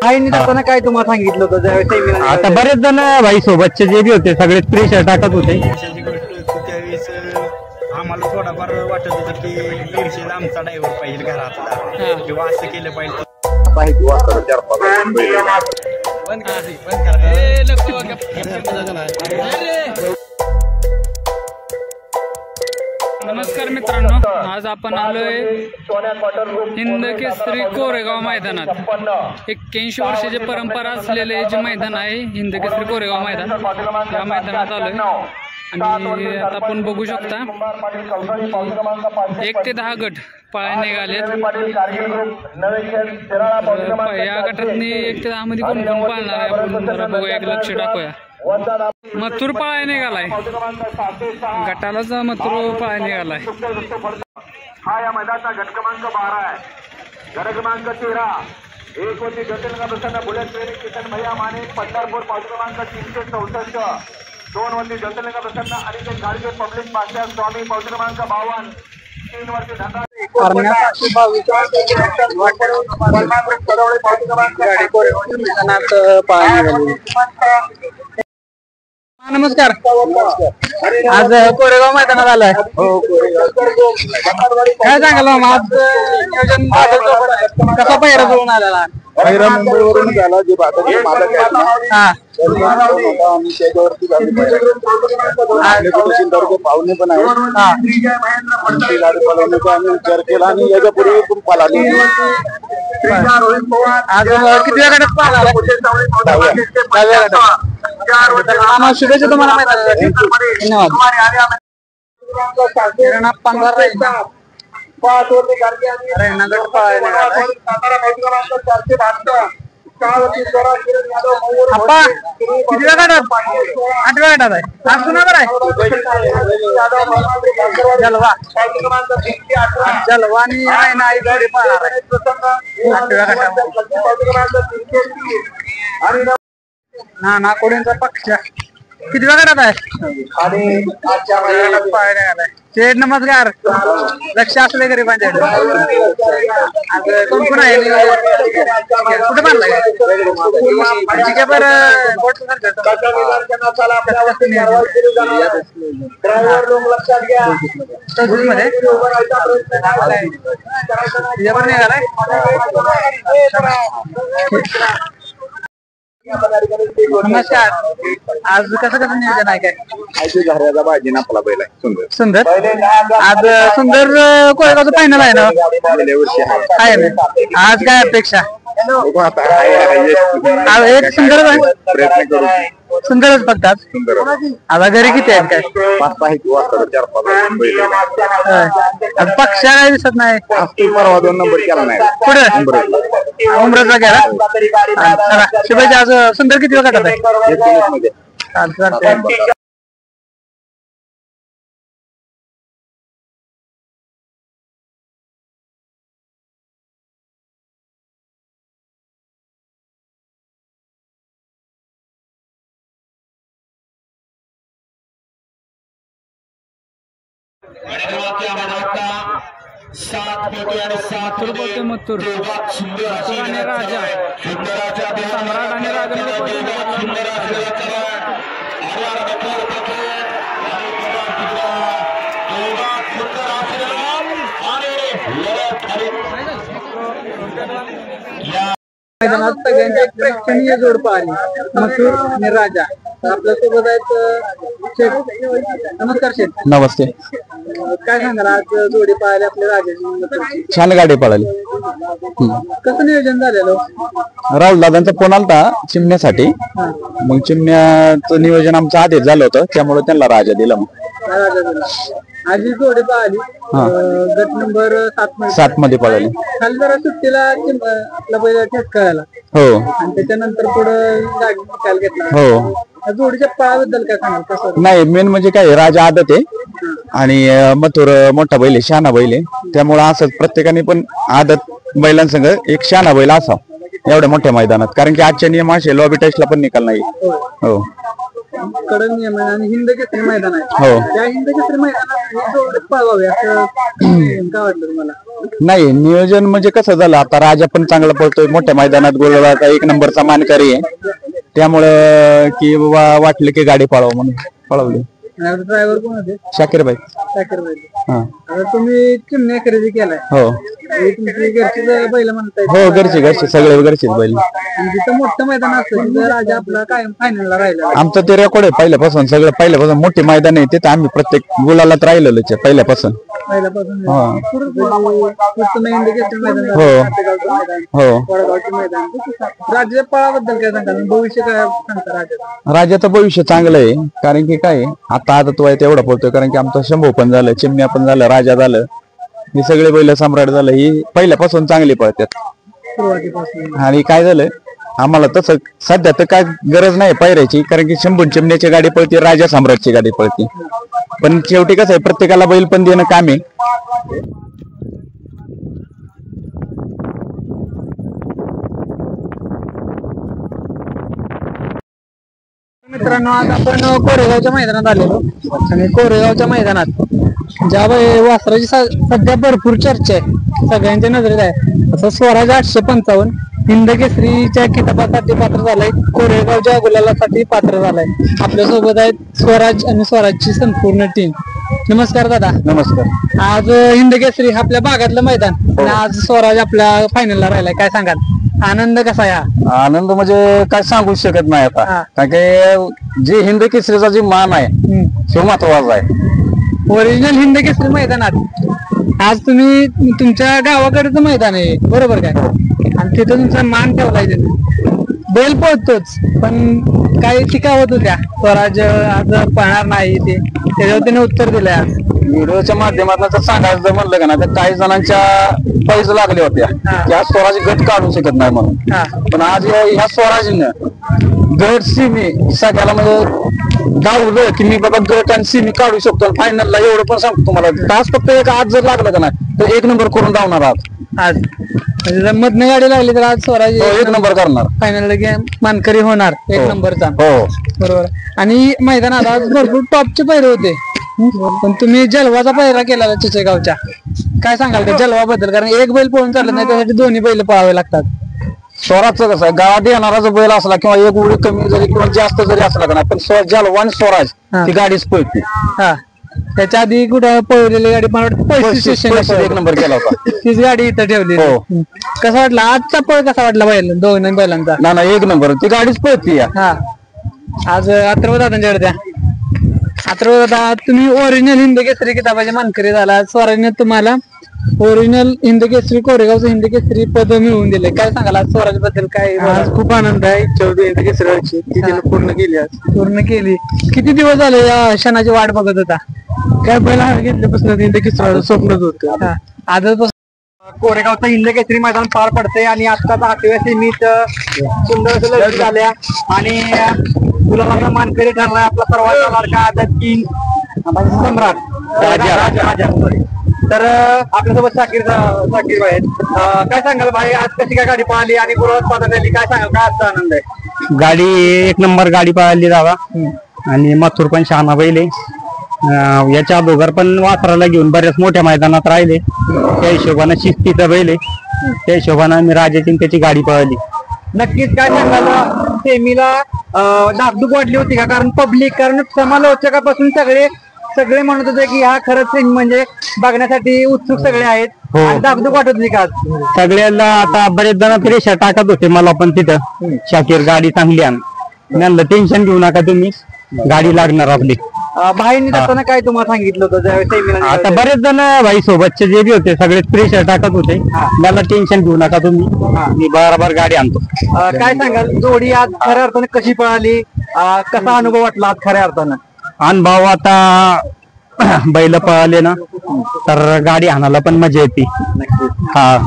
आईने जाताना काय तुम्हाला सांगितलं होतं ज्यावेळेस आता बरेच जण भाई सोबतचे जे बी होते सगळे प्रेशर टाकत होते. त्यावेळेस आम्हाला थोडाफार वाटत होतं की दीडशे आमचा ड्रायव्हर पाहिजे घरातला किंवा असं केलं पाहिजे. नमस्कार मित्रांनो, आज आपण आलोय हिंद केसरी कोरेगाव मैदानात. 81 वर्षाची परंपरा असलेले जे मैदान आहे हिंद केसरी कोरेगाव मैदान, या मैदानात आलोय आणि आता आपण बघू शकता 1 ते 10 गट पळायला निघालेत. या गटात 1 ते 10 मध्ये कोण कोण पाळणार आहे आपण जरा बघूया, एक लक्ष टाकूया. मथुर पळायला निघालाय, गटालाच मथुर पळायला निघालाय. हा या मैदानाचा गट क्रमांक 12 आहे. गट क्रमांक 13 एक होती ज्योतिर्लिंग प्रसन्न बुलेट ट्रेनिंग किशन भैया माने पंढरपूर पाऊस क्रमांक 364. 2 वरती ज्योतिर्लिंग प्रसन्न आणि ते गाडगे पब्लिक मास्टर स्वामी पाऊस क्रमांक 52. 3 वरती धंदा नमस्कार. आज कोरेगाव मैदानात आलाय. काय सांगाल आज नियोजन कसा पहिरा जुळून आलेला? पहिरा मुंबईवरून झाला, जे मालक आम्ही त्याच्यावरती पाहुणे पण आहेत. गाडी पळवण्याचा आम्ही विचार केला आणि याच्यापूर्वी पण पळाली. आज किती वेळा पाहिला? शुभेच्छा तुम्हाला मैदानासाठी. धन्यवाद. 5 वरती गाडगे आणि नगर पळायला अप्पा किती वेळा गटात? 8व्या गटात आहे. आज कुणा बरं आहे? जलवा जलवा आणि नाही गाडी पळणार आहे 8व्या गटात. ना कोडींचा पक्ष किती वेळा गटात आहे? आणि आजच्या मैदानात पळायला निघालाय. शेठ नमस्कार. लक्ष असले गरीबांच्या आज कोण कोण आहे? कुठे बांधलाय? नमस्कार. आज कसं नियोजन आहे? काय घराचा भाजी नापला पहिला सुंदर सुंदर. आज सुंदर कोरेगावचं फायनल आहे ना? आहे ना. आज काय अपेक्षा? एक सुंदरच आहे. प्रयत्न करू. सुंदरच फक्त आज. आता घरी किती आहेत? काय 5 आहे किंवा 4-5 आज पक्ष काय दिसत नाही. परवा 2 नंबर केला नाही. पुढे उमरजला गेला. शुभेच्छा. आज सुंदर किती वेळ गटात आहे? मथुर आणि राजा सम्राट आणि मैदानात सगळ्यांची एक प्रेक्षणीय जोड पाहिली. मथुर आणि राजा आपल्यासोबत आहेत. शेठ नमस्कार. शेठ नमस्ते. काय सांगाल आज जोडी पाहिली आपल्या राजाची? छान गाडी पळाली. कसं नियोजन झालेलं? राहुल दादांचा फोन आलता चिमण्यासाठी, मग चिमण्याचं नियोजन आमचं आधीच झालं होतं, त्यामुळे त्यांना राजा दिला. मग आज ही जोडी पाहिली गट नंबर 7 मध्ये पळाली. खाली जरा सुट्टीला आपला पहिला ठेकायला हो, आणि त्याच्यानंतर पुढे गाडी निकाल घेतला. हो. जोडीच्या पळाबद्दल काय सांगाल? कसं नाही, मेन म्हणजे काय, राजा आदत आहे आणि मथुर मोठा बैल आहे, शहाणा बैल आहे. त्यामुळे असं प्रत्येकाने पण आदत बैलांसंग एक शहाणा बैल असावा एवढ्या मोठ्या मैदानात, कारण की आजच्या नियम असे लॉबी टेस्टला पण निकाल नाही. हो, कडक नियम आहे आणि हिंद केसरी मैदान आहे. हो, त्या हिंद केसरी मैदानात पळवावे असं काय वाटलं तुम्हाला? नाही नियोजन म्हणजे कसं झालं, आता राजा पण चांगला पळतोय, मोठ्या मैदानात गोलवाचा 1 नंबरचा मानकरी आहे, त्यामुळं की बाबा वाटलं की गाडी पळावं म्हणून पळवली. ड्रायव्हर कोण होते? शाकीरबाई. हा आता तुम्ही चिमण्या खरेदी केलाय, हो तुमची घरची बैल म्हणताय? हो घरचे सगळे घरचेच बैल. आणि जिथं मोठं मैदान असतं तिथं राजा आपला कायम फायनलला राहिला. आमचं ते रेकॉर्ड आहे पहिल्यापासून, सगळं पहिल्यापासून मोठी मैदान आहे तिथं आम्ही प्रत्येक गुलालात राहिलेलो पहिल्यापासून. पहिल्यापासून हा. राज्य पळाबद्दल काय सांगाल? भविष्य काय सांगता राजा? राजाचं भविष्य चांगलं आहे, कारण की काय आता तो आहे तेवढा पळतोय, कारण की आमचा शंभू पण झालं, चिमण्या पण झालं, राजा झालं, हे सगळे बैल सम्राट झालं, ही पहिल्यापासून चांगली पळतात. सुरुवातीपासून आणि काय झालं आम्हाला तसं सध्या तर काय गरज नाही पायऱ्याची, कारण की शंभू चिमण्याची गाडी पळते, राजा सम्राटची गाडी पळते, पण शेवटी कसं आहे प्रत्येकाला बैल पण देणं काम आहे. मित्रांनो आज आपण कोरेगावच्या मैदानात आलेलो आणि कोरेगावच्या मैदानात ज्या वासराची सध्या भरपूर चर्चा आहे, सगळ्यांच्या नजरेत आहे, असं स्वराज 855 हिंद केसरीच्या किताबासाठी पात्र झालाय, कोरेगावच्या गुलालासाठी पात्र झालाय. आपल्यासोबत आहेत स्वराज आणि स्वराजची संपूर्ण टीम. नमस्कार दादा. नमस्कार. आज हिंद केसरी आपल्या भागातलं मैदान आणि आज स्वराज आपल्या फायनलला राहिलाय, काय सांगाल? आनंद कसा आहे? आनंद म्हणजे काय सांगू शकत नाही आता, कारण की जे हिंद केसरीचा जे मान आहे तो महत्वाचा आहे. ओरिजिनल हिंद केसरी मैदानात आज तुम्ही तुमच्या गावाकडचं मैदान आहे बरोबर काय, आणि तिथं तुमचा मान ठेवलाय, बैल पळतोच पण काही टीका होत होत्या, स्वराज आज पळणार नाही ते, त्याच्यावर त्याने उत्तर दिलंय. आज व्हिडिओच्या माध्यमातून सांगायचं म्हणलं का ना, तर काही जणांच्या पैज लागल्या होत्या की आज स्वराज गट काढू शकत नाही म्हणून, पण आज ह्या स्वराजनं गट सिमी सगळ्याला म्हणजे दावलं की मी बाबा गट आणि सिमी काढू शकतो फायनलला, एवढं पण सांगतो तुम्हाला. तास फक्त एक आज जर लागलं का नाही तर 1 नंबर करून धावणार आज म्हणजे जर मधनं गाडी लागली तर आज स्वराज 1 नंबर करणार, फायनल मानकरी होणार 1 नंबरचा. हो बरोबर. आणि मैदानात आज भरपूर टॉपचे पैरे होते, पण तुम्ही जलवाचा पैरा केला चिचेगावच्या, काय सांगाल त्या जलवा बद्दल? कारण एक बैल पळून चालत नाही, त्यासाठी दोन्ही बैल पळावे लागतात. स्वराजचं कसं आहे, गावात येणारा जो बैल असला किंवा एक उडी कमी जरी किंवा जास्त जरी असला का नाही, पण जलवा आणि स्वराज ती गाडीच पळते. हा, त्याच्या आधी कुठं पळवलेली गाडी पण वाटतं 1 नंबर केला होता, तीच गाडी इथं ठेवली. कसा वाटला आजचा पळ, कसा वाटला बैल दोन बैलांचा? ना 1 नंबर ती गाडीच पळते. हा, आज अथर्व दादांच्याकडे द्या. अथर्व दादा, तुम्ही ओरिजिनल हिंद केसरी किताबाचे मानकरी झाला, स्वराजने तुम्हाला ओरिजिनल हिंद केसरी कोरेगावचं हिंद केसरी पद मिळवून दिले, काय सांगाल स्वराज बद्दल? काय आज खूप आनंद आहे, इच्छा होती हिंद केसरीची ती त्यानं पूर्ण केली, आज पूर्ण केली. किती दिवस झाले या क्षणाची वाट बघत होता? काय पहिला घेतल्यापासून हिंद केसरी स्वप्नच होतं. आजच कोरेगावचं हिंद केसरी मैदान पार पडते आणि आजच्या 8व्या सेमीत सुंदर लढती झाल्या आणि गुलाबाचा मानकरी ठरलाय आपला सर्वांचा लाडका आदत किंग सम्राट राजा. तर आपल्यासोबत शाकीर आहेत. काय सांगाल भाई, आज कशी काय गाडी पळाली आणि गुलाबात पात्र झाली, काय सांगाल, काय आजचा आनंद आहे? गाडी 1 नंबर गाडी पळाली दादा, आणि मथुर पण शहाणा बैल आहे. याच्या अगोदर पण वासराला घेऊन बऱ्याच मोठ्या मैदानात राहिले, त्या हिशोबानं शिस्तीचा बैल आहे, त्या हिशोबानं मी राजाची त्याची गाडी पळाली. नक्कीच. काय सांगाल, सेमीला धाकधूक वाटली होती का? कारण पब्लिक, कारण समालोचकापासून सगळे म्हणत होते की हा खरंच सेमी म्हणजे बघण्यासाठी उत्सुक सगळे आहेत, धाकधूक वाटत होती का? सगळ्याला आता बरेच जण प्रेशर टाकत होते मला पण तिथं, शाकीर गाडी चांगली आण, म्हणलं टेन्शन घेऊ नका तुम्ही, गाडी लागणार आपली. भाईंनी जाताना काय तुम्हाला सांगितलं होतं ज्यावेळेस सेमीला? आता बरेच जण भाई सोबतचे जे बी होते सगळे प्रेशर टाकत होते, मला टेन्शन घेऊ नका तुम्ही, मी बरोबर गाडी आणतो. काय सांगाल, जोडी आज खऱ्या अर्थाने कशी पळाली, कसा अनुभव वाटला आज खऱ्या अर्थानं? अनुभव आता बैल पळाले ना तर गाडी आणायला पण मजा येते. हा,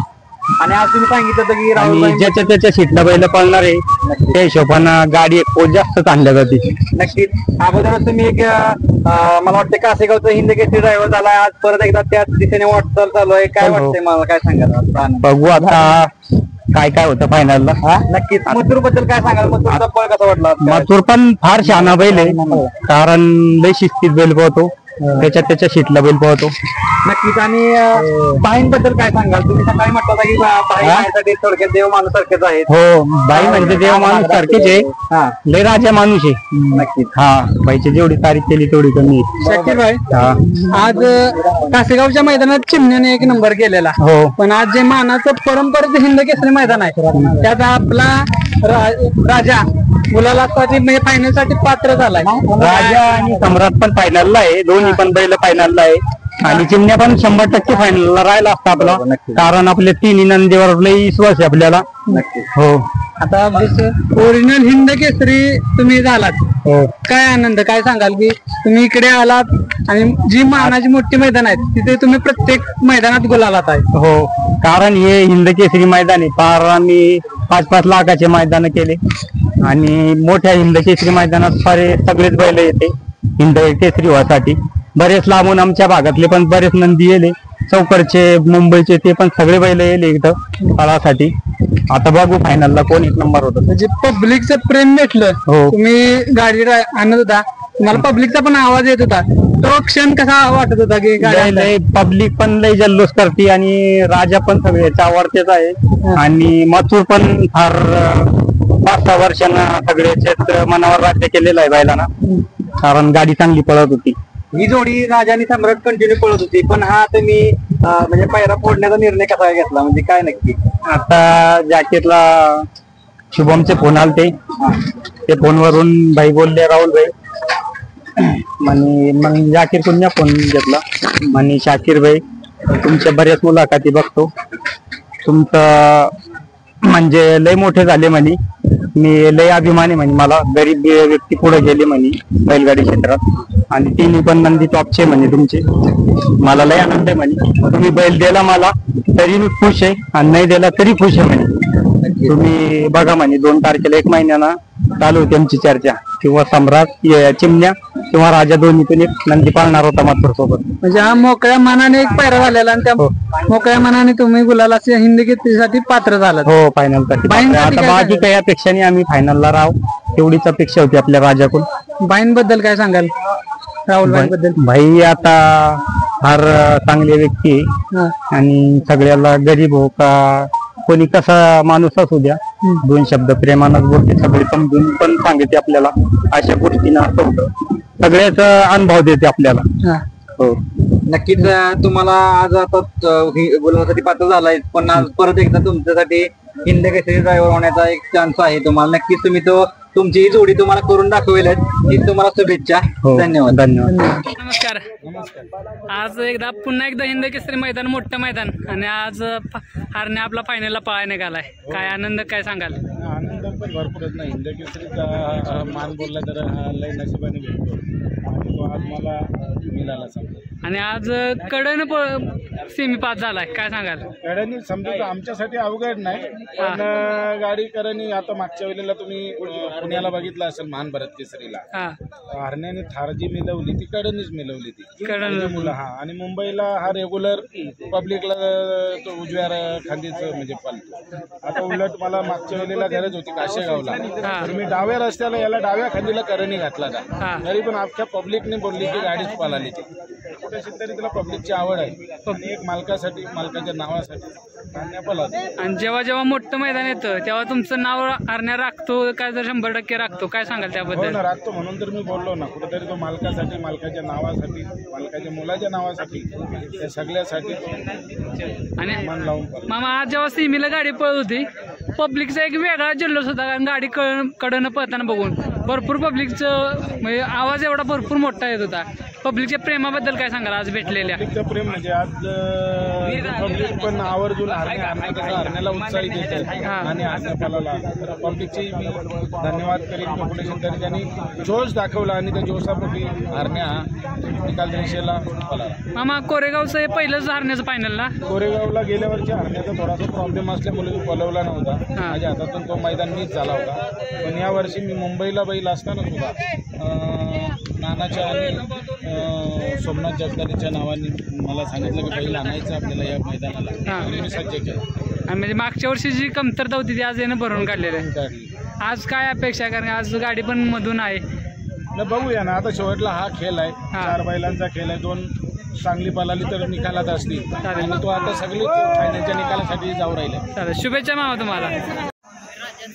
आणि आज तुम्ही सांगितलं होतं की आणि ज्याच्या त्याच्या सीटला बैल पळणार आहे त्या हिशोबानं गाडी जास्त आणल्या जाते. नक्कीच. अगोदर तुम्ही एक मला वाटतं कासेगावचं हिंद केसरी ड्रायव्हर झालाय, आज परत एकदा त्याच दिशेने वाटचाल चालू आहे, काय वाटतंय मला, काय सांगाल? बघू आता काय काय होतं फायनलला. नक्कीच. मथुर बद्दल काय सांगाल, मथुरचा पळ कसा वाटला? मथुर पण फार शहाणा बैल आहे, कारण लय शिस्तीत बैल पळतो, त्याच्या शीटला बैल पळतो. नक्कीच. आणि बाईंबद्दल काय सांगाल तुम्ही? सकाळी म्हटलं होतं की बाई माझ्यासाठी थोडक्यात देव माणूस सारखेच आहेत. हो, बाई म्हणजे देव माणूस सारखेच आहे. लय राजा माणूस आहे. नक्कीच. हा, बाईची जेवढी तारीफ केली तेवढी कमी आहे. शाकीर भाई, आज कासेगावच्या मैदानात चिमण्याने 1 नंबर केलेला. हो, पण आज जे मानाचं परंपरेचं हिंद केसरी मैदान आहे त्यात आपला राजा गुलालासाठी म्हणजे फायनल साठी पात्र झालाय. राजा आणि सम्राट पण फायनलला आहे, दोन्ही पण बैल फायनलला आहे. आणि चिमण्या पण 100% फायनलला राहिला असता आपला, कारण आपले 3 नंदीवर लई विश्वास आहे आपल्याला. हो, आता ओरिजिनल हिंद केसरी तुम्ही झालात. हो. काय आनंद, काय सांगाल की तुम्ही इकडे आलात आणि जी मानाची मोठी मैदान आहेत तिथे तुम्ही प्रत्येक मैदानात गुलालात आहे. हो, कारण हे हिंद केसरी मैदान आहे. फार आम्ही 5-5 लाखाचे मैदान केले आणि मोठ्या हिंद केसरी मैदानात फार सगळेच बैल येते हिंद केसरी व्हासाठी. बरेच लांबून आमच्या भागातले पण बरेच नंदी येले, चौकडचे, मुंबईचे, ते पण सगळे बैल येले इथं काळासाठी. आता बघू फायनलला कोण 1 नंबर होतं. म्हणजे पब्लिकचं प्रेम भेटलं. हो. तुम्ही गाडी आणत होता, तुम्हाला पब्लिकचा पण आवाज येत होता. तो क्षण कसा वाटत होता की गाडी पब्लिक पण लय जल्लोष करते आणि राजा पण सगळ्याचा आवडतेच आहे. आणि मथुर पण फार 5-6 वर्षांना सगळ्याच्याच मनावर राज्य केलेलं आहे बैलांना, कारण गाडी चांगली पळत होती. ही जोडी राजा आणि सम्राट कंटिन्यू पळत होती, पण हा तुम्ही म्हणजे पायरा फोडण्याचा निर्णय कसा घेतला, म्हणजे काय नक्की? आता जॅकेटला शुभमचे फोन आलते, ते फोनवरून भाई बोलले राहुल भाई म्हणे, मग जाकीर कुन्या फोन घेतला म्हणे शाकीर भाई तुमच्या बऱ्याच मुलाखती बघतो, तुमचं म्हणजे लय मोठे झाले म्हणे, मी लय अभिमानी म्हणे, मला गरीब व्यक्ती पुढे गेले म्हणे बैलगाडी क्षेत्रात आणि तिन्ही पण नंदी टॉपचे म्हणे तुमचे, मला लय आनंद आहे म्हणे. तुम्ही बैल दिला मला तरी मी खुश आहे आणि नाही दिला तरी खुश आहे म्हणे. तुम्ही बघा म्हणे 2 तारखेला 1 महिन्याना चालू होती आमची चर्चा, किंवा सम्राट चिमण्या किंवा राजा दोन्हीतून 1 नंदी पाळणार होता मथुर सोबत. म्हणजे हा मोकळ्या मनाने एक पायरा झालेला आणि त्या मोकळ्या मनाने तुम्ही गुलाला हिंदी केसरीसाठी पात्र झालात. हो, फायनल साठी. आता बाकी काही अपेक्षा नाही, आम्ही फायनलला राहू तेवढीच अपेक्षा होती आपल्या राजाकडून. बाईंबद्दल काय सांगाल? राहुल बाईंबद्दल? भाई आता फार चांगले व्यक्ती आहे आणि सगळ्याला गरीब हो का कोणी कसा माणूस असू द्या 2 शब्द प्रेमानच बोलते, सगळे समजून पण सांगते आपल्याला, अशा गोष्टींना सगळ्याच अनुभव देते आपल्याला. हो, नक्कीच. तुम्हाला आज आता गुलाबासाठी पात्र झालाय, पण आज परत एकदा तुमच्यासाठी हिंद केसरी ड्रायव्हर होण्याचा एक चान्स आहे तुम्हाला. नक्कीच तुम्ही तुमची ही जोडी तुम्हाला करून दाखवेल, ही तुम्हाला शुभेच्छा. धन्यवाद. धन्यवाद. नमस्कार. आज पुन्हा एकदा हिंद केसरी मैदान, मोठं मैदान, आणि आज हारणे आपला फायनलला पळायला निघालाय. काय आनंद, काय सांगाल? आनंद पण भरपूरच नाही. हिंद केसरीचा मान बोलला तर लय नशिबाने भेटतो आणि तो आज मला मिळाला समजा. आणि आज कडन सेमी पास झालाय, काय सांगाल? कड्यानी समजा आमच्यासाठी अवघड नाही, पण गाडी करणी आता मागच्या वेळेला तुम्ही पुण्याला बघितलं असेल महान भारत केसरीला, हरण्याने थार जी मिळवली ती कडनीच मिळवली ती मुलं. हा, आणि मुंबईला हा रेग्युलर पब्लिकला तो उजव्या खांदीच म्हणजे पालतो. आता उलट मला मागच्या वेळेला गरज होती काशेगावला, तर मी डाव्या रस्त्याला याला डाव्या खांदीला करणी घातला का, तरी पण अख्ख्या पब्लिकने बोलली की गाडीच पालाली ती. कुठेशी तरी तिला पब्लिकची आवड आहे आणि एक मालकासाठी, मालकाच्या नावासाठी आणि जेव्हा जेव्हा मोठं मैदान येतं तेव्हा तुमचं नाव हरण्या राखतो काय, तर 100% राखतो, काय सांगाल त्याबद्दल? राखतो, म्हणून तर मी बोललो ना, कुठेतरी तो मालकासाठी, मालकाच्या नावासाठी, मालकाच्या मुलाच्या नावासाठी, त्या सगळ्यासाठी आणि मन लावून. मामा, आज जेव्हा सीमीला गाडी पळत होती पब्लिकचा एक वेगळा जल्लोष होता, कारण गाडी कडनं पळताना बघून भरपूर पब्लिकचं म्हणजे आवाज एवढा भरपूर मोठा येत होता. पब्लिकच्या प्रेमाबद्दल काय सांगाल आज भेटलेल्या? पब्लिकचं प्रेम म्हणजे आज पब्लिक पण आवर्जून हरण्याला उत्साही देते आणि हरण्यापाला पब्लिकची मी धन्यवाद करीन. कुठे तरी त्यांनी जोश दाखवला आणि त्या जोशापोटी हरण्या निकाल रेषेला पळाला. मामा, कोरेगावचं हे पहिलंच हरण्याचं फायनल ना? कोरेगावला गेल्या वर्षी हरण्याचा थोडासा प्रॉब्लेम असल्यामुळे मी पळवला नव्हता, माझ्या हातातून तो मैदान मीच झाला होता. पण या वर्षी मी मुंबईला बैल असताना सुद्धा नानाच्या आणि सोमनाथ जगदारीच्या नावाने मला सांगितलं की बैल आणायचं आपल्याला या मैदानाला, आणि मी सज्ज केलं. म्हणजे मागच्या वर्षी जी कमतरता होती ती आज यानं भरून काढलेली आहे. आज काय अपेक्षा आहे, कारण आज गाडी पण मधून आहे? बघूया ना, आता शेवटला हा खेळ आहे, 4 बैलांचा खेळ आहे. 2 चांगली पळाली तर निकालात असतील आणि तो आता सगळी फायनलच्या निकालासाठी जाऊ राहिले. शुभेच्छा मामा तुम्हाला.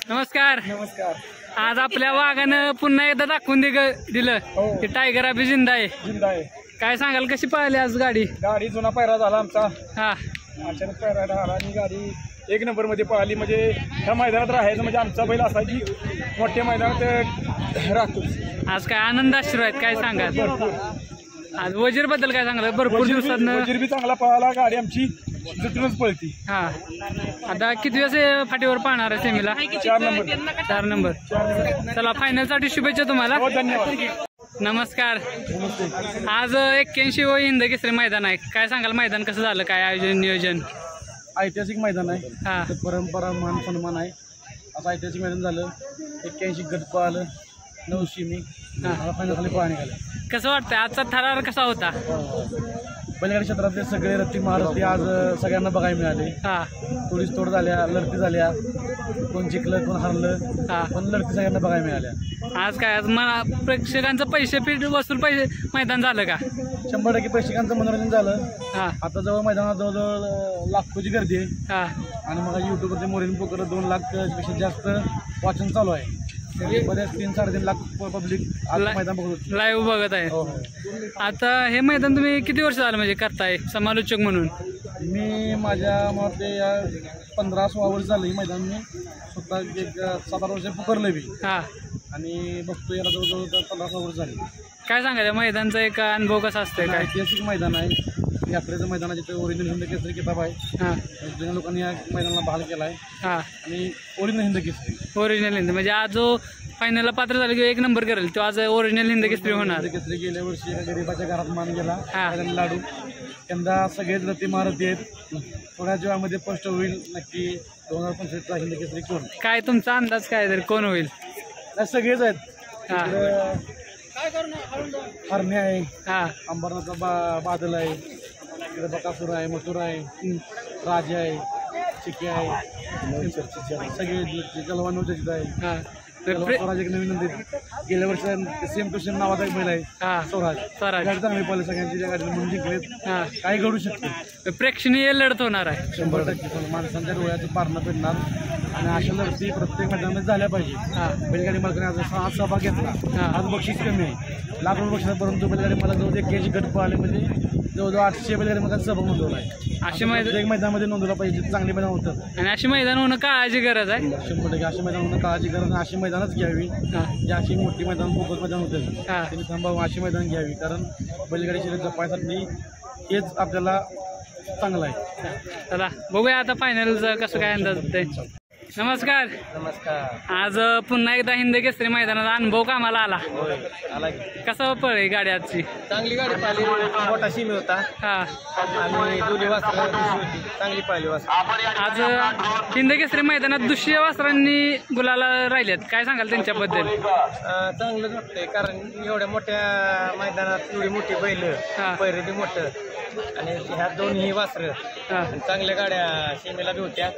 नमस्कार. नमस्कार. आज आपल्या वाघानं पुन्हा एकदा दाखवून दिलं की टायगर अभि जिंदा आहे. जिंदा आहे. काय सांगाल, कशी पळाली आज गाडी? गाडी जुना पायरा झाला आमचा, हा अचानक पायरा झाला आणि गाडी 1 नंबर मध्ये पळाली. म्हणजे ह्या मैदानात राहायचं म्हणजे आमचा बैल असा की मोठ्या मैदानात राहतो. आज काय आनंद अश्रू आहेत, काय सांगाल? आज वजीर बद्दल काय सांगाल? भरपूर दिवसात वजीर बी चांगला पळाला, गाडी आमची जुटूनच पळती. हा आता किती वेळेस फाटीवर पाहणार आहे सेमीला? 4 नंबर. चला फायनल साठी शुभेच्छा तुम्हाला. धन्यवाद. नमस्कार. आज 81 हिंद केसरी मैदान आहे, काय सांगाल? मैदान कसं झालं, काय आयोजन नियोजन? ऐतिहासिक मैदान आहे, हा परंपरा मान सन्मान आहे असं ऐतिहासिक मैदान झालं. 81 गट पळालं, 9 शिमी फायनल खाली पळा निघाले. कसं वाटतंय आजचा थरार कसा होता? बैलगाडी क्षेत्रातले सगळे रत्ती महारथी आज सगळ्यांना बघायला मिळाले. हा तोडीस तोड झाल्या, लढती झाल्या, कोण जिंकलं कोण हरलं, पण लढती सगळ्यांना बघायला मिळाल्या. आज काय आज प्रेक्षकांचं पैसे पीठ वसूल मैदान झालं का? 100% प्रेक्षकांचं मनोरंजन झालं. हा आता जवळ मैदानात जवळजवळ लाखोची गर्दी आहे. हा आणि मग युट्यूबवरती मोरीन पोकर 2 लाखपेक्षा जास्त वाचन चालू आहे. बरेच 3-3.5 लाख पब्लिक मैदान बघत लाईव्ह बघत आहे. आता हे मैदान तुम्ही किती वर्ष झालं म्हणजे करताय समालोचक म्हणून? मी माझ्या मते या 15-16 वर्ष झालं. ही मैदान मी स्वतः एक 7-8 वर्ष पुकारलं मी हा आणि बघतो याला जवळजवळ 15-16 वर्ष झाली. काय सांगायचं मैदानचा एक अनुभव कसा असतोय? काय ऐतिहासिक मैदान आहे, यात्रेचं मैदान आहे, जिथे ओरिजिनल हिंद केसरी किताब आहे. हा जुन्या लोकांनी या मैदानाला बहाल केला आहे हा आणि ओरिजिनल हिंद केसरी ओरिजिनल हिंद म्हणजे आज जो फायनलला पात्र झाला किंवा 1 नंबर करेल तो आज ओरिजिनल हिंद केसरी होणार. हिंद केसरी गेल्या वर्षी एका गरीबाच्या घरात मान गेला, हा. लाडू. यंदा सगळेच रती महारथी आहेत. थोड्या जीवामध्ये स्पष्ट होईल नक्की 2025चा हिंद केसरी कोण. काय तुमचा अंदाज काय तर कोण होईल? सगळेच आहेत. हा हरणे आहे, हा अंबरनाथचा बादल आहे, इकडे बकासूर आहे, मथुर आहे, राजा आहे, चिकी आहे, सगळे जलवान उचित आहे. हा स्वराज एक नवीन गेल्या वर्षी सेम टू सेम नावाचा एक बैल आहे हा स्वराज. स्वराज गाडी चांगली पडली, सगळ्यांची त्या गाडीला म्हणून जिंकलेत. हा काही घडू शकते. प्रेक्षणीय लढत होणार आहे 100%. माणसांच्या डोळ्याचं पारणं पेडणार आणि अशा लढती प्रत्येक मैदानामध्ये झाल्या पाहिजे. हा बैलगाडी मालकाने आज सहभाग घेतला. हा. आज बक्षीस कमी आहे, लाख रुपये बक्षीस, परंतु बैलगाडी मला जवळ 81 गट पळाले म्हणजे जवळजवळ 800 बैलगाडी मला सहभाग नोंदवला आहे. अशी मैदान एक मैदानामध्ये नोंदवला पाहिजे, चांगले मैदान होतं. आणि अशी मैदान होणं काळाची गरज आहे. 100% अशी मैदान होणं काळाची गरज नाही. अशी मैदानच घ्यावी, हा जी अशी मोठी मैदान फोकस मैदान होतं हा त्यांनी थांबावं, अशी मैदान घ्यावी. कारण बैलगाडी शर्यत जपायसाठी हेच आपल्याला चांगलं आहे. चला बघूया आता फायनलचं कसं काय अंदाज होतंय. नमस्कार. नमस्कार. आज पुन्हा एकदा हिंद केसरी मैदानाचा अनुभव कामाला आला. आला कसं पळली गाडी आजची? चांगली गाडी पाहिली, मोठा शिमी होता हा आणि दोन्ही वासरं होती, चांगली पाहिली वासरं. आज हिंद केसरी मैदानात दुसऱ्या वासरांनी गुलाला राहिलेत, काय सांगाल त्यांच्याबद्दल? चांगलंच वाटतंय, कारण एवढ्या मोठ्या मैदानात एवढी मोठी बैल, हा. पैरे बी मोठं आणि ह्या दोन्ही वासरं हा चांगल्या गाड्या शिमेला बी होत्या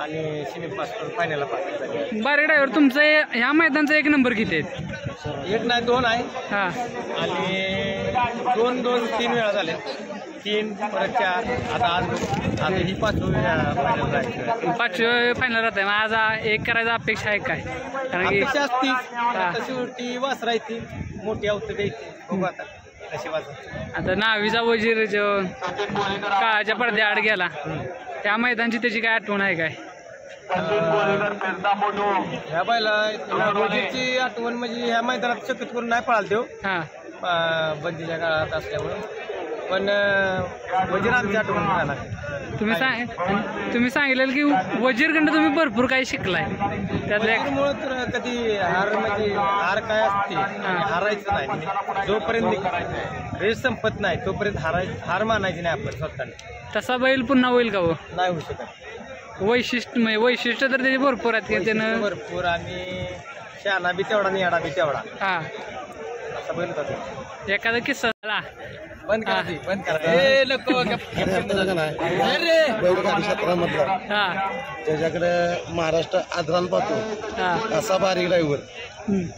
आणि शिमी पास करून फायनलला पास झाली. बारे ड्रायव्हर तुमचं ह्या मैदानचा 1 नंबर किती आहेत? 1 नाही 2 आहे हा आणि 2-3 वेळा झाले, 3 परत 4, आता ही 5वी फायनल राहायची. 5वी फायनल राहत आहे. मग आज 1 करायचा अपेक्षा आहे काय? कारण की अपेक्षा असती, तशी उलटी वासरा येते, मोठी औषध द्यायची, बघू आता कशी वासर. आता नावीचा वजीर जो काळाच्या पडद्याआड गेला त्या मैदानची त्याची काय आठवण आहे काय? ह्या बैला वजीरची आठवण म्हणजे ह्या मैदानात शक्यत करून नाही पळाल देऊ, हा बंदीच्या काळात असल्यामुळे, पण वजीर आमची आठवण झाला. तुम्ही सांगितलेलं की वजीरकडनं तुम्ही भरपूर काही शिकलाय. त्यातल्या त्यामुळे तर कधी हार म्हणजे हार काय असते, हारायचं नाही. जोपर्यंत रेस संपत नाही तोपर्यंत हार मानायची नाही आपण स्वतःने. तसा बैल पुन्हा होईल का हो? नाही होऊ शकत. वैशिष्ट्य तर त्याचे भरपूर आहेत की त्यानं भरपूर आणि शहाणा बी तेवढा आणि याडा बी तेवढा, हा असा बैल होता. एखादा किस्सा झाला बंद करा, बंद करा. बैलगाडी क्षेत्रामधला हा त्याच्याकडे महाराष्ट्र आदरान पाहतो हा असा बारीक ड्रायव्हर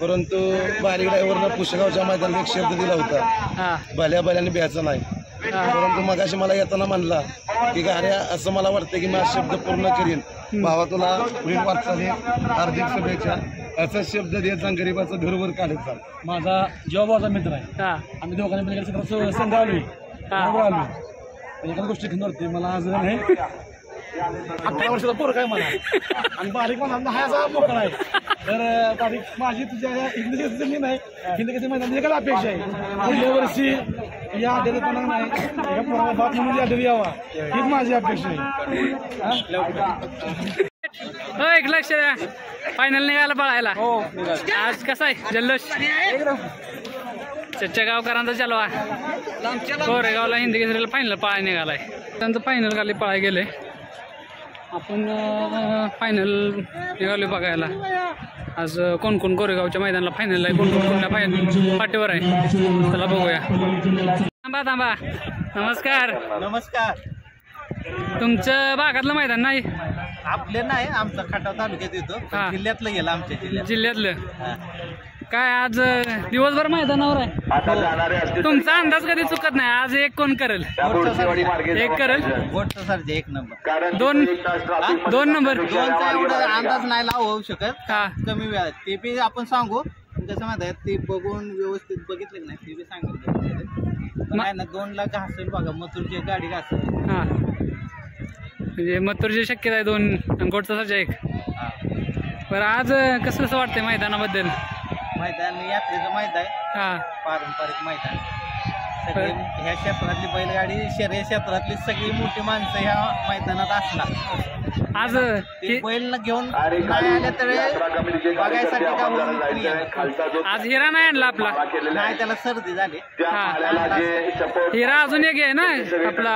परंतु बारीक ड्रायव्हरनं पुष्यगावच्या मैदानात एक शब्द दिला होता, भल्या भल्याने भ्यायचा नाही. परंतु मगाशी मला येताना म्हणला की गाड्या असं मला वाटतं की माझा शब्द पूर्ण करीन. भावा तुला पुढील वाटचाली हार्दिक शुभेच्छा. असा शब्द द्यायचा गरीबाचा घरवर काढायचा. माझा जीवाभावाचा मित्र आहे. आम्ही दोघांनी संघ आलोय, बरोबर आलोय. एका गोष्टी ठरते मला आज नाही 18 वर्षाचा पोर काय मला आणि बारीक म्हणा हा असा मोकळा आहे. तर बारीक माझी तुझ्या हिंदकेसरी नाही, हिंदकेसरी मैदान एकाच अपेक्षा आहे. पुढल्या वर्षी या आढळपणा नाही एका पोराला बाप म्हणून आढळ यावा हीच माझी अपेक्षा आहे. एक लक्ष द्या, फायनल निघायला पळायला. आज कसा आहे जल्लोष? चच्च्या गावकरांचा चलवा कोरेगावला हिंदी केसरीला फायनल पळाय निघालाय. त्यांचं फायनल खाली पळाय गेले. आपण फायनल निघालो बघायला. आज कोण कोण कोरेगावच्या मैदानाला फायनल आहे, कोण कोण कोणत्या फायनल पाठीवर आहे, चला बघूया. थांबा थांबा. नमस्कार. नमस्कार. तुमचं भागातलं मैदान नाही? आपले नाही, आमचा खटाव तालुक्यात येतो, जिल्ह्यातलं गेलं. आमच्या जिल्ह्यातलं काय आज दिवसभर मैदानावर आहे. तुमचा अंदाज कधी चुकत नाही. आज एक कोण करेल? एक करेल. एक नंबर. दोन नंबर. दोनचा एवढा अंदाज नाही लावू शकत, कमी वेळात. ते बी आपण सांगू कसं माहिती आहे, ते बघून व्यवस्थित बघितलं नाही ते बी सांगितलं नाही ना. 2 लाख घासेल बघा, मथुरची गाडी घासेल. म्हणजे मथुरची शक्यता आहे 2 आणि गोटचा सर्जा 1. बरं आज कसं कसं वाटतंय मैदानाबद्दल? मैदान यात्रेचं मैदान आहे, पारंपरिक मैदान. सगळी ह्या क्षेत्रातली बैलगाडी शर्यत क्षेत्रातली सगळी मोठी माणसं ह्या मैदानात असणार. आज बैल घेऊन नाही आले तर बघायसाठी आज हिरा नाही आणला आपला. नाही, त्याला सर्दी झाली. हिरा अजून एक आहे ना आपला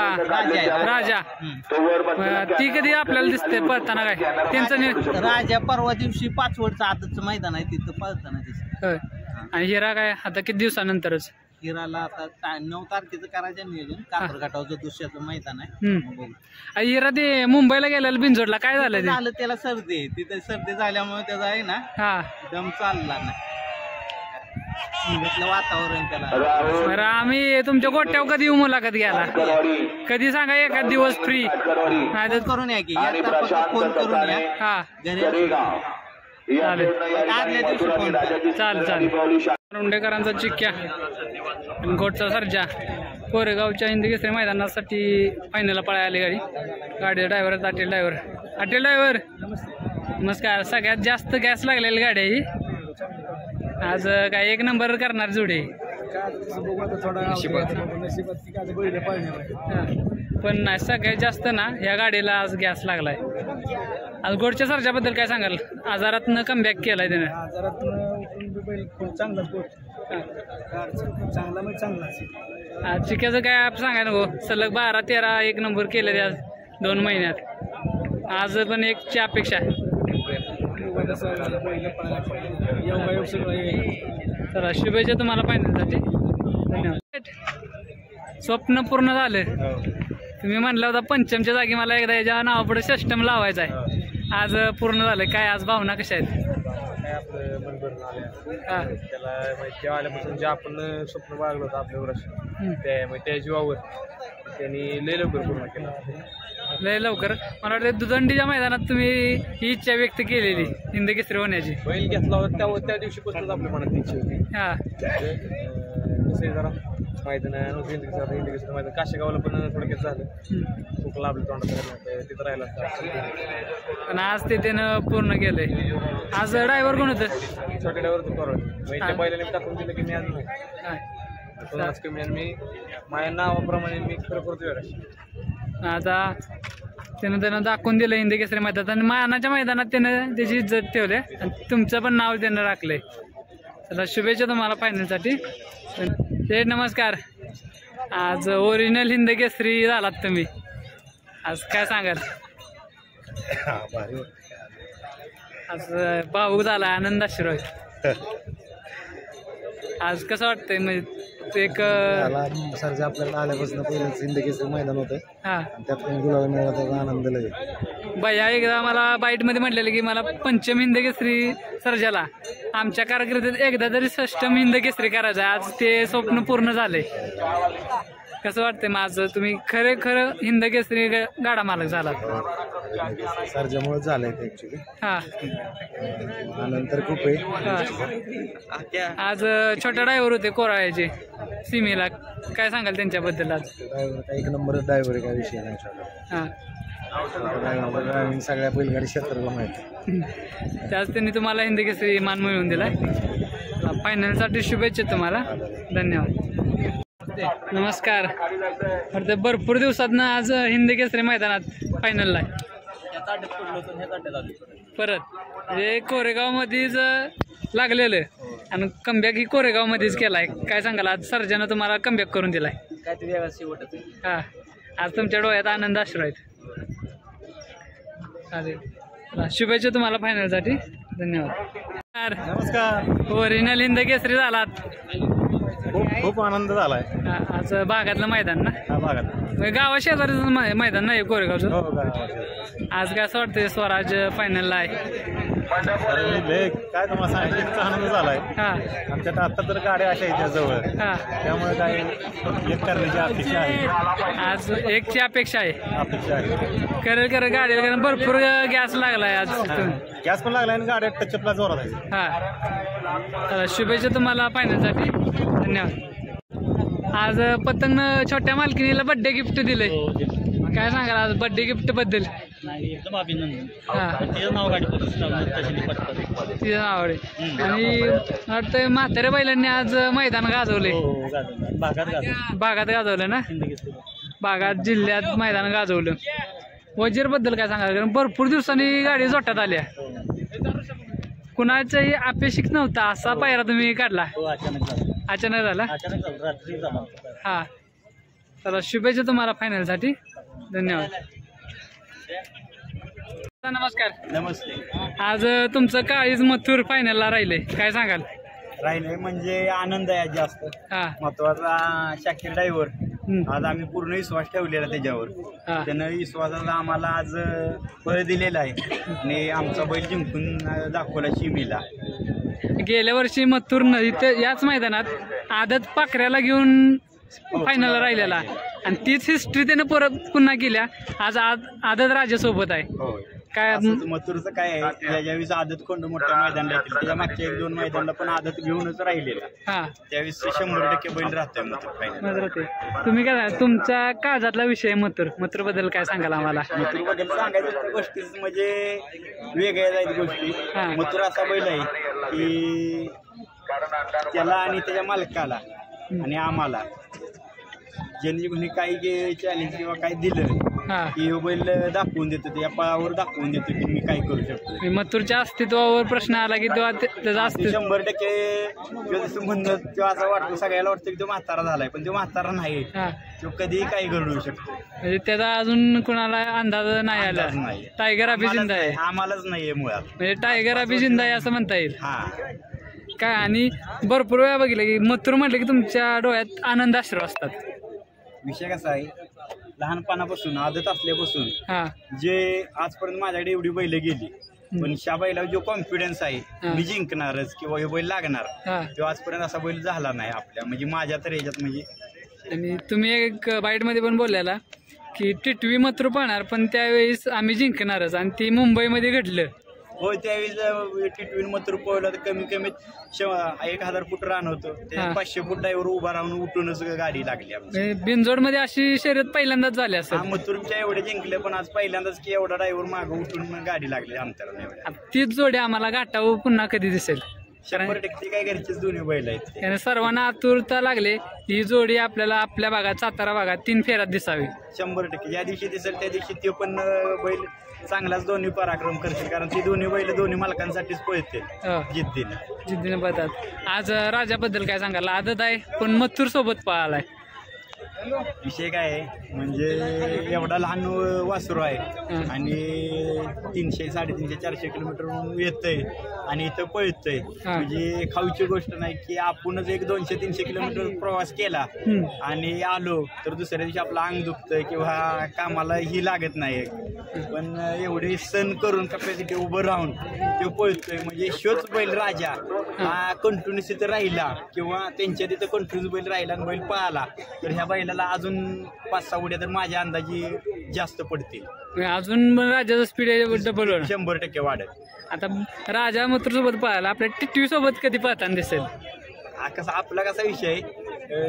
राजा, ती कधी आपल्याला दिसते पळताना? काय त्यांचं राजा परवा दिवशी 5 वर्षचं आदतचं मैदान आहे, तिथं पळताना दिसत. आणि हिरा काय आता किती दिवसानंतरच? हिराला आता 9 तारखेचं करायचं नियोजन. कापरघाटावचं दुसऱ्याचं मैदान आहे. हिरा ते मुंबईला गेलेला बिनजोडला काय झालं? झालं त्याला सर्दी. तिथे सर्दी झाल्यामुळे त्याचा आहे ना दम चालला नाही. वातावरण त्याला. बरं, आम्ही तुमच्या गोट्यावर कधी मुलाखत घ्यायला कधी सांगा, एखाद दिवस फ्री नाही तर करून या की फोन करून या. चालेल. रुंडेकरांचा चिक्क्या आणि गोटचा सर्जा कोरेगावच्या हिंदी केसरी मैदानासाठी फायनलला पळायला आली गाडी. गाडीचा ड्रायव्हर अटेल ड्रायव्हर. नमस्कार. सगळ्यात जास्त गॅस लागलेली गाडी आहे ही. आज काय 1 नंबर करणार जोडी. पण नाही, सगळ्यात जास्त ना ह्या गाडीला आज गॅस लागलाय. आज गोटच्या सर्जाबद्दल काय सांगाल? आजारातनं कमबॅक केलाय त्याने. आज चिक्याचं काय आप सांगाय नको. सलग 12-13 1 नंबर केले त्या 2 महिन्यात. आज पण 1ची अपेक्षा आहे. चला, शुभेच्छा तुम्हाला फायनलसाठी. धन्यवाद. स्वप्न पूर्ण झालं. तुम्ही म्हणलं होता 5मच्या जागी मला एकदा याच्या नावापुढे सिस्टम लावायचा आहे. आज पूर्ण झालं. काय आज भावना कशा आहेत? त्याला माहिती आल्यापासून जे आपण स्वप्न बाळगलं होतं आपल्यावर त्या जीवावर त्यांनी लय लवकर पूर्ण केलं. लय लवकर. मला वाटतं दुदंडीच्या मैदानात तुम्ही ही इच्छा व्यक्त केलेली हिंद केसरी होण्याची. बैल घेतला होता त्या दिवशीपासूनच आपल्या मनात इच्छा होती. कसं जरा मैदान हिंदी केसरी मैदान काशेगावला पण थोडक्यात झालं. खूप लाभलं तोंडात, तिथं राहिला. पण आज ते त्यानं पूर्ण केलंय. आज ड्रायव्हर कोण होतं? छोटे ड्रायव्हर होतं परवा. त्या बैलाने टाकून दिलं की मी आज नाही कमी. मी माझ्या नावाप्रमाणे मी खरं करतो. आता त्यानं दाखवून दिलं हिंदी केसरी मैदानात आणि मानाच्या मैदानात त्यानं त्याची इज्जत ठेवली आणि तुमचं पण नाव त्यानं राखलंय. चला, शुभेच्छा तुम्हाला फायनलसाठी. नमस्कार. आज ओरिजिनल हिंद केसरी झालात तुम्ही. आज काय सांगाल? आज भाऊक झाला, आनंद आशीर्वाद. आज कसं वाटतंय? म्हणजे एक सरजा आपल्याला आल्यापासून पहिलंच हिंद केसरी मैदान होतं, त्यात पण गुलाब मिळाला त्याचा आनंद लगेच. भैया एकदा मला बाईट मध्ये म्हटलेलं की मला पंचम हिंद केसरी सर्जाला आमच्या कारकिर्दीत एकदा तरी षष्टम हिंद केसरी करायचं. आज ते स्वप्न पूर्ण झाले. कसं वाटतंय माझं, तुम्ही खरं हिंद केसरी गाडा मालक झालात? सर्जामुळे झालंय ते ऍक्च्युली. हा नंतर खूप आहे. आज छोटा ड्रायव्हर होते कोराळ्याचे सीमेला, काय सांगाल त्यांच्याबद्दल? आज ड्रायव्हर एक नंबर ड्रायव्हर, काय विषय नाही. हा ड्रायव्हिंग सगळ्या बैलगाडी क्षेत्राला माहिती. त्याच त्यांनी तुम्हाला हिंद केसरी मान मिळवून दिलाय. फायनलसाठी शुभेच्छा तुम्हाला. धन्यवाद. नमस्कार. भरपूर दिवसातनं आज हिंद केसरी मैदानात फायनलला परत म्हणजे कोरेगाव मध्येच लागलेलं आणि कमबॅक ही कोरेगाव मध्येच केलाय. काय सांगाल आज सर्जानं तुम्हाला कमबॅक करून दिलाय? हा आज तुमच्या डोळ्यात आनंद अश्रू आहेत. चालेल, शुभेच्छा तुम्हाला फायनलसाठी. धन्यवाद. नमस्कार. ओरिजिनल हिंद केसरी झालात. खूप आनंद झालाय. आज भागातलं मैदान ना? हा भागात गावा शेजारीच मैदान नाही कोरेगावचं. हो, आज काय असं वाटतंय स्वराज फायनलला आहे? काय तुम्हाला सांगितलं, इतका आनंद झालाय. हा आमच्यात आता तर गाड्या अशा आहेत जवळ, हा त्यामुळे काय एक करण्याची अपेक्षा आहे. आज एकची अपेक्षा आहे. आहे कर गाडीला कारण भरपूर गॅस लागलाय आज. गॅस पण लागलाय आणि गाड्या टचअपला जोरात आहे. हा शुभेच्छा तुम्हाला फायनलसाठी. धन्यवाद. आज पतंग छोट्या मालकिनीला बर्थडे गिफ्ट दिलंय, काय सांगाल आज बर्थडे गिफ्ट बद्दल? एकदम अभिनंदन. हा तिचं नाव गाडी तिचं नाव आहे. आणि वाटतं म्हाताऱ्या बैलांनी आज मैदान गाजवले. भागात गाजवलं ना? भागात जिल्ह्यात मैदान गाजवलं. वजीर बद्दल काय सांगाल? कारण भरपूर दिवसांनी गाडी जोट्यात आल्या. कुणाच्याही अपेक्षित नव्हता असा पायरा तुम्ही काढला. अचानक झाला. हा चला, शुभेच्छा तुम्हाला फायनलसाठी. धन्यवाद. नमस्कार. नमस्ते. आज तुमचं काळीज मथुर फायनलला राहिले, काय सांगाल? राहिले म्हणजे आनंद आहे जास्त. हा महत्वाचा शाकीर ड्रायव्हर, आज आम्ही पूर्ण विश्वास ठेवलेला त्याच्यावर. त्यानं विश्वासाला आम्हाला आज बळ दिलेला आहे आणि आमचा बैल जिंकून दाखवला शिमीला. गेल्या वर्षी मथुर इथं याच मैदानात आदत पाखऱ्याला घेऊन फायनलला राहिलेला आणि तीच हिस्ट्री त्यानं परत पुन्हा केल्या. आज आदत राजासोबत आहे. काय मथुरचं काय आहे, ज्यावेळेस आदत कोंड मोठ्या मैदानाला येतील, त्याच्या मागच्या 1-2 मैदानाला पण आदत घेऊनच राहिलेला. हा त्यावेळेस 100% बैल राहतोय मथुर फायनल. तुम्ही काय तुमच्या काळजातला विषय मथुर बद्दल काय सांगाल आम्हाला? मथुर बद्दल सांगायचं गोष्टी म्हणजे वेगळ्या आहेत गोष्टी. मथुर असा बैल आहे की त्याला आणि त्याच्या मालकाला आणि आम्हाला ज्यांनी कोणी काही चॅलेंज किंवा काही दिलं की बैल दाखवून देतो, त्या पळावर दाखवून देतो की मी काय करू शकतो. मथुरच्या अस्तित्वावर प्रश्न आला की तेव्हा त्याचा अस्तित्व 100% म्हणणं किंवा असं वाटतं, सगळ्याला वाटतं की तो म्हातारा झालाय, पण तो म्हातारा नाही. तो कधीही काही घडू शकतो. म्हणजे त्याचा अजून कुणाला अंदाज नाही आला. टायगर अभिजिंदा आहे, आम्हालाच नाहीये मुळात. म्हणजे टायगर अभिजिंदा आहे असं म्हणता येईल. हा काय, आणि भरपूर वेळा बघितलं की मथुर म्हटलं की तुमच्या डोळ्यात आनंद अश्रू असतात. विषय कसा आहे, लहानपणापासून आदत असल्यापासून जे आजपर्यंत माझ्याकडे एवढी बैल गेली, पण त्या बैलावर जो कॉन्फिडन्स आहे मी जिंकणारच किंवा हे बैल लागणार, तो आजपर्यंत असा बैल झाला नाही आपल्या, म्हणजे माझ्या तर ह्याच्यात. म्हणजे आणि तुम्ही एक बाईट मध्ये पण बोललेला की टिटवी मथुर पाहणार, पण त्यावेळेस आम्ही जिंकणारच, आणि ती मुंबईमध्ये घडलं. होय, त्यावेळेस टिटवीन मथुर पोहला तर कमी कमीत 1000 फूट रान होतं, 500 फूट ड्रायव्हर उभा राहून उठूनच गाडी लागली. बिनजोड मध्ये अशी शर्यत पहिल्यांदाच झाली असं. मथुरच्या एवढे जिंकले, पण आज पहिल्यांदाच की एवढा ड्रायव्हर मागं उठून गाडी लागली अंतराने. तीच जोडी आम्हाला घाटावर पुन्हा कधी दिसेल? 100% काय घरचेच दोन्ही बैल आहेत. कारण सर्वांना आतुरता लागले ही जोडी आपल्याला आपल्या भागात, सातारा भागात 3 फेऱ्यात दिसावी. 100% ज्या दिवशी दिसेल त्या दिवशी ते पण बैल चांगलाच दोन्ही पराक्रम करतील, कारण ती दोन्ही बैल दोन्ही मालकांसाठीच पळतील जिद्दीने पळतात. आज राजाबद्दल काय सांगाल? आदत आहे पण मथुर सोबत पळालाय. विषय काय आहे, म्हणजे एवढा लहान वासरू आहे आणि 300, 350, 400 किलोमीटर येतंय, आणि इथं पळतोय म्हणजे खाऊची गोष्ट नाही की आपणच एक 200-300 किलोमीटर प्रवास केला आणि आलो तर दुसऱ्या दिवशी आपलं अंग दुखतंय किंवा कामाला ही लागत नाही. पण एवढे सण करून कॅपॅसिटी उभं राहून तो पळतोय म्हणजे शोच बैल राजा हा कंटिन्यूस तिथं राहिला किंवा त्यांच्या तिथं कंटिन्यूस बैल राहिला आणि बैल पळाला तर ह्या बैलाला अजून 5-6 उड्या तर माझ्या अंदाजी जास्त पडतील. अजून राजाचं स्पीड डबल 100% वाढत. आता राजा मथुर सोबत पळाला आपल्या टिटवी सोबत कधी पळताना दिसेल? कसा आपला कसा विषय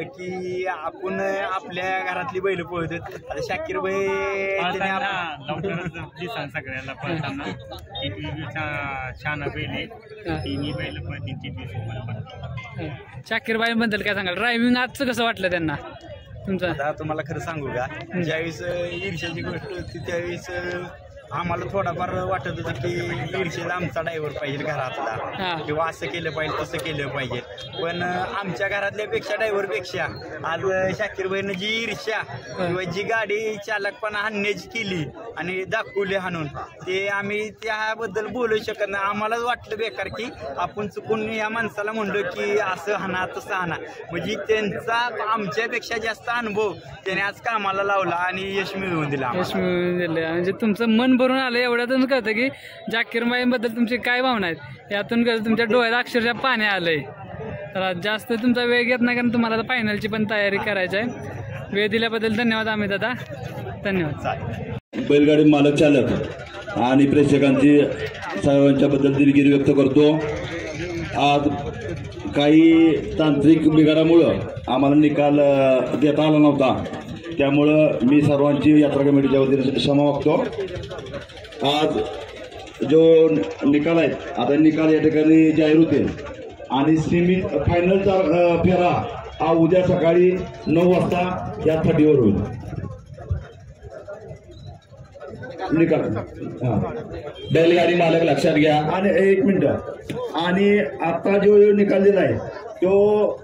की आपण आपल्या घरातली बैल पळतात. आता शाकीर भाई सगळ्याला पळताना छान बैल तिन्ही बैल पळतील. शाकीर भाई बद्दल काय सांगाल? ड्रायव्हिंग आजचं कसं वाटलं त्यांना तुमचं? आता तुम्हाला खरं सांगू का, ज्यावेळेस ईर्ष्याची गोष्ट होती त्यावेळेस आम्हाला थोडाफार वाटत होतं की ईर्ष्याला आमचा ड्रायव्हर पाहिजे घरातला किंवा असं केलं पाहिजे तसं केलं पाहिजे. पण आमच्या घरातल्यापेक्षा ड्रायव्हरपेक्षा आज शाकीर भाईनं जी ईर्ष्या किंवा जी गाडी चालकपणा हाणण्याची केली आणि दाखवली हाणून ते आम्ही त्याबद्दल बोलू शकत नाही. आम्हालाच वाटलं बेकार की आपण चुकून या माणसाला म्हणलो की असं हाणा तसं हाणा. म्हणजे त्यांचा आमच्यापेक्षा जास्त अनुभव त्याने आज कामाला लावला आणि यश मिळवून दिला. यश मिळवून दिलं म्हणजे तुमचं मन भरून आलं. एवढ्यातून कळतं की जाकीर भाईबद्दल तुमची काय भावना आहेत यातून कळतं. तुमच्या डोळ्यात अक्षरशः पाणी आलंय. तर जास्त तुमचा वेळ घेत नाही कारण तुम्हाला फायनलची पण तयारी करायची आहे. वेळ दिल्याबद्दल धन्यवाद अमित दादा. धन्यवाद. बैलगाडी मालक चालक आणि प्रेक्षकांची सर्वांच्याबद्दल दिलगिरी व्यक्त करतो. आज काही तांत्रिक बिघाडामुळं आम्हाला निकाल देता आला नव्हता त्यामुळं मी सर्वांची यात्रा कमिटीच्या वतीने क्षमा मागतो. आज जो निकाल आहे आता निकाल या ठिकाणी जाहीर होते आणि सेमी फायनलचा फेरा हा उद्या सकाळी 9 वाजता या थडीवर होईल. निकाल बैलगाडी मालक लक्षात घ्या. आणि 1 मिनिट आणि आता जो निकाल दिला आहे तो